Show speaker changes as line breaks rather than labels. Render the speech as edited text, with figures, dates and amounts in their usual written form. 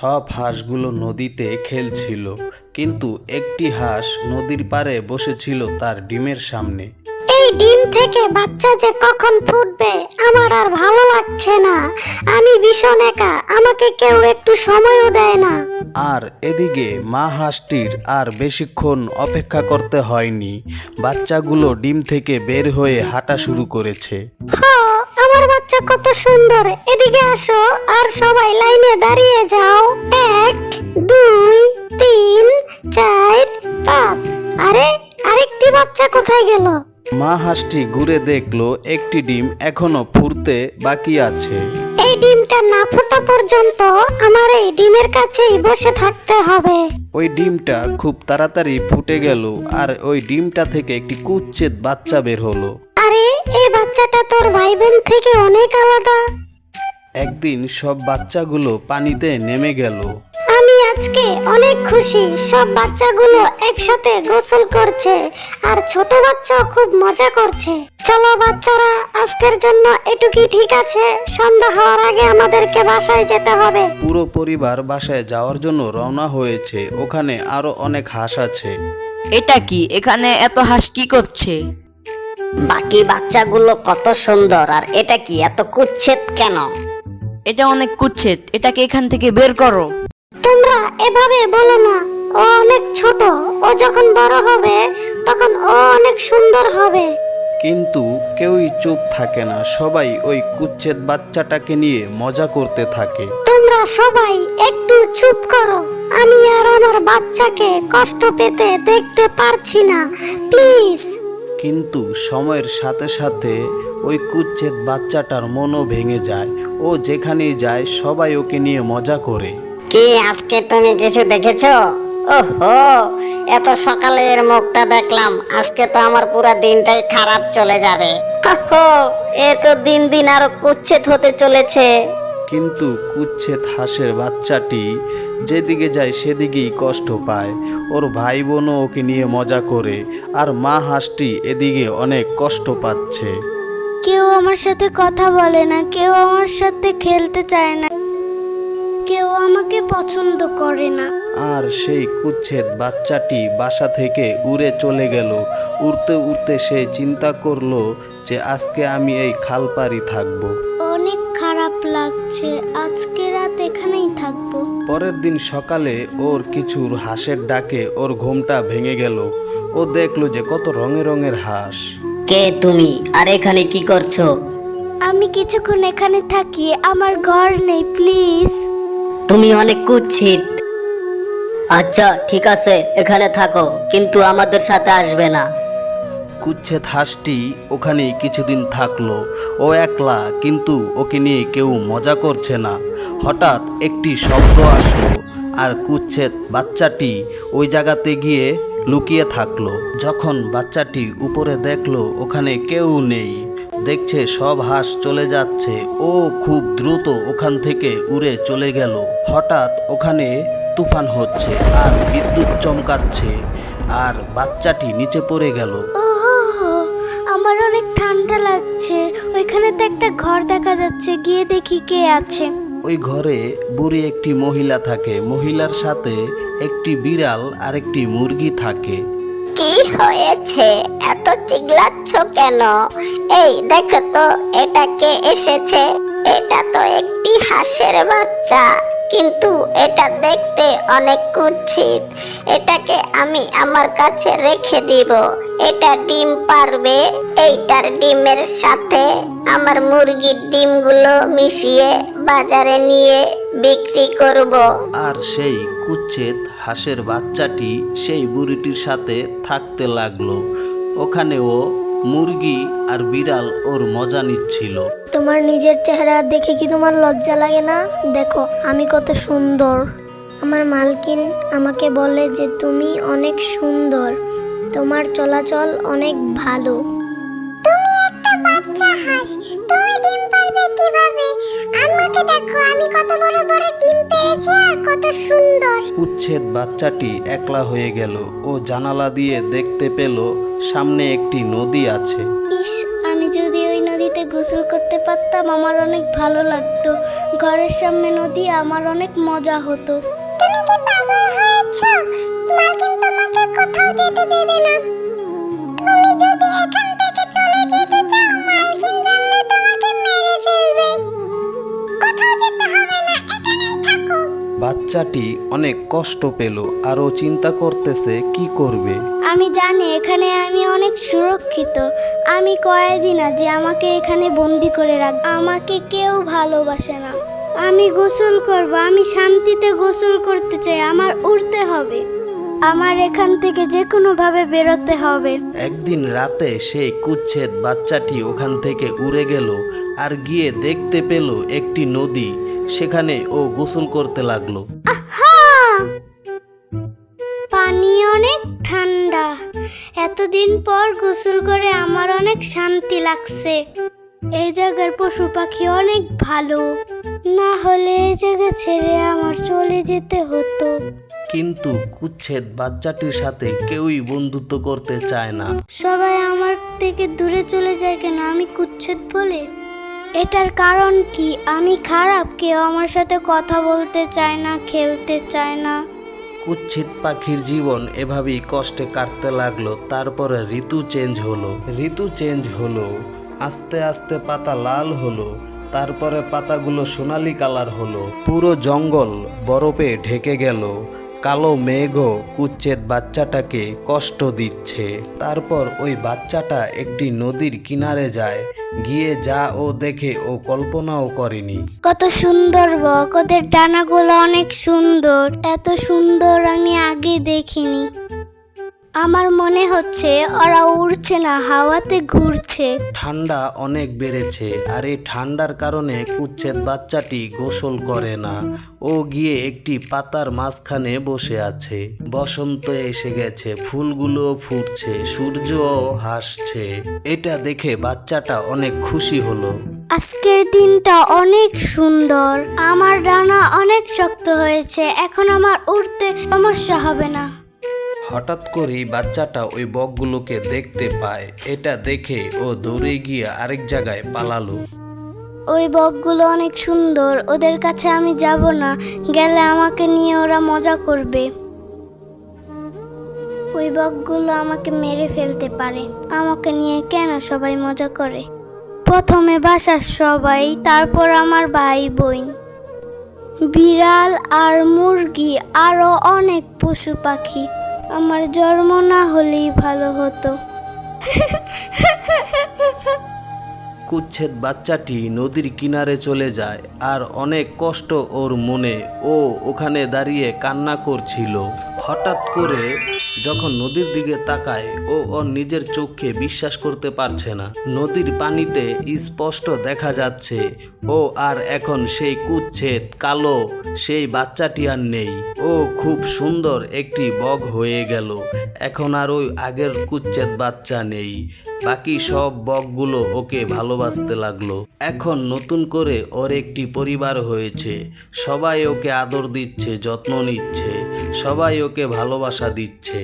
সব হাঁসগুলো নদীতে খেলছিল, কিন্তু একটি হাঁস নদীর পাড়ে বসেছিল তার ডিমের সামনে।
এই ডিম থেকে বাচ্চা যে কখন ফুটবে আমার আর ভালো লাগছে না। আমি ভীষণ একা, আমাকে কেউ একটু সময়ও দেয় না।
আর এদিকে মা হাঁসটির আর বেশিক্ষণ অপেক্ষা করতে হয়নি, বাচ্চাগুলো ডিম থেকে বের হয়ে হাঁটা শুরু করেছে।
আমার বাচ্চা কত সুন্দর, এদিকে আসো আর সবাই লাইনে দাঁড়িয়ে যাও। 1 2 3 4 5। আরে আরেকটি বাচ্চা কোথায় গেল?
মা হাঁসটি ঘুরে দেখলো একটি ডিম এখনো ফুটতে বাকি আছে।
এই ডিমটা না ফোটা পর্যন্ত আমার এই ডিমের কাছেই বসে থাকতে হবে।
ওই ডিমটা খুব তাড়াতাড়ি ফুটে গেল, আর ওই ডিমটা থেকে একটি কুচ্ছেদ বাচ্চা বের হলো।
আরে এই বাচ্চাটা তোর ভাই বোন থেকে অনেক আলাদা।
একদিন সব বাচ্চাগুলো পানিতে নেমে গেল।
আমি আজকে অনেক খুশি, সব বাচ্চাগুলো একসাথে গোসল করছে আর ছোট বাচ্চাও খুব মজা করছে। চলো বাচ্চারা, আজকের জন্য এটুকুই ঠিক আছে। সন্ধ্যা হওয়ার আগে আমাদেরকে বাসায় যেতে হবে।
পুরো পরিবার বাসায় যাওয়ার জন্য রওনা হয়েছে। ওখানে আরো অনেক হাঁস আছে।
এটা কি, এখানে এত হাঁস কি করছে?
বাকি বাচ্চাগুলো কত সুন্দর, আর এটা কি এত কুচ্ছেদ কেন?
এটা অনেক কুচ্ছেদ, এটাকে এখান থেকে বের করো।
তোমরা এভাবে বলো না, ও অনেক ছোট, ও যখন বড় হবে তখন ও অনেক সুন্দর হবে।
কিন্তু কেউই চুপ থাকে না, সবাই ওই কুচ্ছেদ বাচ্চাটাকে নিয়ে মজা করতে থাকে।
তোমরা সবাই একটু চুপ করো, আমি আর আমার বাচ্চাকে কষ্ট পেতে দেখতে পারছি না, প্লিজ।
কিন্তু সময়ের সাথে সাথে ওই কুচ্ছেদ বাচ্চাটার মনও ভেঙে যায়। ও যেখানেই যায় সবাই ওকে নিয়ে মজা করে।
কি আজকে তুমি কিছু দেখেছো? ওহো, এত সকালে এর মুখটা দেখলাম, আজকে তো আমার পুরো দিনটাই খারাপ চলে যাবে। ওহো, এ তো দিন দিন আরো কুচ্ছেদ হতে চলেছে।
কিন্তু কুচ্ছেদ হাঁসের বাচ্চাটি যেদিকে যায় সেদিকেই কষ্ট পায়। ওর ভাই বোনও ওকে নিয়ে মজা করে, আর মা হাঁসটি এদিকে অনেক কষ্ট পাচ্ছে।
কেউ আমার সাথে কথা বলে না, কেউ আমার সাথে খেলতে চায় না, কেউ আমাকে পছন্দ করে না।
আর সেই কুচ্ছেদ বাচ্চাটি বাসা থেকে উড়ে চলে গেল। উড়তে উড়তে সে চিন্তা করলো যে আজকে আমি এই খালপাড়ি থাকবো।
অনেক খারাপ লাগছে, আজকে রাত এখানেই থাকবো।
পরের দিন সকালে ওর কিছু হাঁসের ডাকে ওর ঘুমটা ভেঙে গেল। ও দেখলো যে কত রঙের রঙের হাঁস।
কে তুমি, আর এখানে কি করছো?
আমি কিছুক্ষণ এখানে থাকি, আমার ঘর নেই, প্লিজ।
তুমি অনেক কুৎসিত। আচ্ছা ঠিক আছে, এখানে থাকো, কিন্তু আমাদের সাথে আসবে না।
কুচ্ছেদ হাঁসটি ওখানেই কিছুদিন থাকলো। ও একলা, কিন্তু ওকে নিয়ে কেউ মজা করছে না। হঠাৎ একটি শব্দ আসলো, আর কুচ্ছেদ বাচ্চাটি ওই জায়গাতে গিয়ে লুকিয়ে থাকলো। যখন বাচ্চাটি উপরে দেখলো ওখানে কেউ নেই, দেখছে সব হাঁস চলে যাচ্ছে, ও খুব দ্রুত ওখান থেকে উড়ে চলে গেল। হঠাৎ ওখানে তুফান হচ্ছে আর বিদ্যুৎ চমকাচ্ছে, আর বাচ্চাটি নিচে পড়ে গেল।
আমার অনেক ঠান্ডা লাগছে, ওইখানে তো একটা ঘর দেখা যাচ্ছে, গিয়ে দেখি কে আছে।
ওই ঘরে বুড়ি একটি মহিলা থাকে। মহিলার সাথে একটি বিড়াল আর একটি মুরগি থাকে।
কি হয়েছে, এত চিল্লাচ্ছ কেন? এই দেখো তো, এটা কে এসেছে? এটা তো একটি হাঁসের বাচ্চা, কিন্তু এটা দেখতে অনেক কুৎসিত। এটাকে আমি আমার কাছে রেখে দিব। এটা ডিম পারবে, এইটার ডিমের সাথে আমার মুরগির ডিমগুলো মিশিয়ে বাজারে নিয়ে বিক্রি করব।
আর সেই কুচ্ছেদ হাঁসের বাচ্চাটি সেই বুড়িটির সাথে থাকতে লাগলো। ওখানে ও মুরগি আর বিড়াল ওর মজা নিচ্ছিল।
তোমার নিজের চেহারা দেখে কি তোমার লজ্জা লাগে না? দেখো আমি কত সুন্দর। আমার মালকিন আমাকে বলে যে তুমি অনেক সুন্দর, তোমার চলাচল অনেক ভালো। তুমি একটা বাচ্চা হাঁস, তুমি ডিম পারবে কিভাবে? আমাকে দেখো, আমি কত বড় বড় ডিম পেরেছি আর কত সুন্দর।
কুচ্ছেদ বাচ্চাটি একলা হয়ে গেল। ও জানালা দিয়ে দেখতে পেল সামনে একটি নদী আছে।
ইস, আমি যদি ওই নদীতে গোসল করতে পারতাম
করতাম আমার অনেক ভালো লাগতো। ঘরের সামনে নদী, আমার অনেক মজা হতো।
তুমি কি পাগল হয়েছো? মালকিন তোমাকে কোথাও যেতে দেবে না। তুমি যদি এখান থেকে চলে যেতে চাও, মালকিন জানলে তোমাকে মেরে ফেলবে। কোথাও যেতে হবে না, এখানেই থাকো।
বাচ্চাটি অনেক কষ্ট পেল আর ও চিন্তা করতেছে কি করবে।
আমি জানি এখানে আমি অনেক সুরক্ষিত। আমি কয়েকদিন যে আমাকে এখানে বন্দি করে রাখ, আমাকে কেউ ভালোবাসে না। আমি গোসল করব, আমি শান্তিতে গোসল করতে চাই। আমার উড়তে হবে, আমার এখান থেকে যে কোনো ভাবে বেরোতে হবে।
একদিন রাতে সেই কুচ্ছেদ বাচ্চাটি ওখান থেকে উড়ে গেল আর গিয়ে দেখতে পেল একটি নদী। সেখানে ও গোসল করতে লাগলো।
পানি অনেক ঠান্ডা। এতদিন পর গোসল করে আমার অনেক শান্তি লাগছে। এই জায়গার পশু পাখি অনেক ভালো, না হলে এই জায়গা ছেড়ে আমার চলে যেতে হতো।
কিন্তু কুচ্ছেদ বাচ্চাটির সাথে কেউই বন্ধুত্ব করতে চায় না।
সবাই আমার থেকে দূরে চলে যায় কেন? আমি কুচ্ছেদ বলে? এটার কারণ কি? আমি খারাপ? কেউ আমার সাথে কথা বলতে চায় না, খেলতে চায় না।
কুচ্ছিত পাখির জীবন এভাবেই কষ্টে কাটতে লাগলো। তারপরে ঋতু চেঞ্জ হলো। আস্তে আস্তে পাতা লাল হলো, তারপরে পাতাগুলো সোনালী কালার হলো। পুরো জঙ্গল বরফে ঢেকে গেল। কালো মেঘও কুচ্ছেদ বাচ্চাটাকে কষ্ট দিচ্ছে। তারপর ওই বাচ্চাটা একটি নদীর কিনারে যায়। গিয়ে যা ও দেখে ও কল্পনাও করেনি।
কত সুন্দর বক, ওদের ডানাগুলো অনেক সুন্দর। এত সুন্দর আমি আগে দেখিনি। আমার মনে হচ্ছে ওরা উড়ছে না, হাওয়াতে ঘুরছে।
ঠান্ডা অনেক বেড়েছে আর এই ঠান্ডার কারণে কুচ্ছেদ বাচ্চাটি গোসল করে না। ও গিয়ে একটি পাতার মাঝখানে বসে আছে। বসন্ত এসে গেছে, ফুলগুলো ফুটছে, সূর্যও হাসছে। এটা দেখে বাচ্চাটা অনেক খুশি হলো।
আজকের দিনটা অনেক সুন্দর। আমার ডানা অনেক শক্ত হয়েছে, এখন আমার উড়তে সমস্যা হবে না।
হঠাৎ করেই বাচ্চাটা ওই বকগুলোকে দেখতে পায়। এটা দেখে ও দৌড়ে গিয়ে আরেক জায়গায় পালালো।
ওই বকগুলো অনেক সুন্দর, ওদের কাছে আমি যাব না। গেলে আমাকে নিয়ে ওরা মজা করবে। ওই বকগুলো আমাকে মেরে ফেলতে পারে। আমাকে নিয়ে কেন সবাই মজা করে? প্রথমে বাসার সবাই, তারপর আমার ভাই বোন, বিড়াল আর মুরগি, আরো অনেক পশু পাখি। আমার জন্ম না হলেই ভালো হতো।
কুচ্ছেদ বাচ্চাটি নদীর কিনারে চলে যায় আর অনেক কষ্ট ওর মনে। ও ওখানে দাঁড়িয়ে কান্না করছিল। হঠাৎ করে যখন নদীর দিকে তাকায়, ও ওর নিজের চোখকে বিশ্বাস করতে পারছে না। নদীর পানিতে স্পষ্ট দেখা যাচ্ছে ও আর এখন সেই কুচ্ছেদ কালো সেই বাচ্চাটি আর নেই। ও খুব সুন্দর একটি বক হয়ে গেল। এখন আর ওই আগের কুচ্ছেদ বাচ্চা নেই। বাকি সব বকগুলো ওকে ভালোবাসতে লাগলো। এখন নতুন করে ওর একটি পরিবার হয়েছে। সবাই ওকে আদর দিচ্ছে, যত্ন নিচ্ছে, সবাই ওকে ভালোবাসা দিচ্ছে।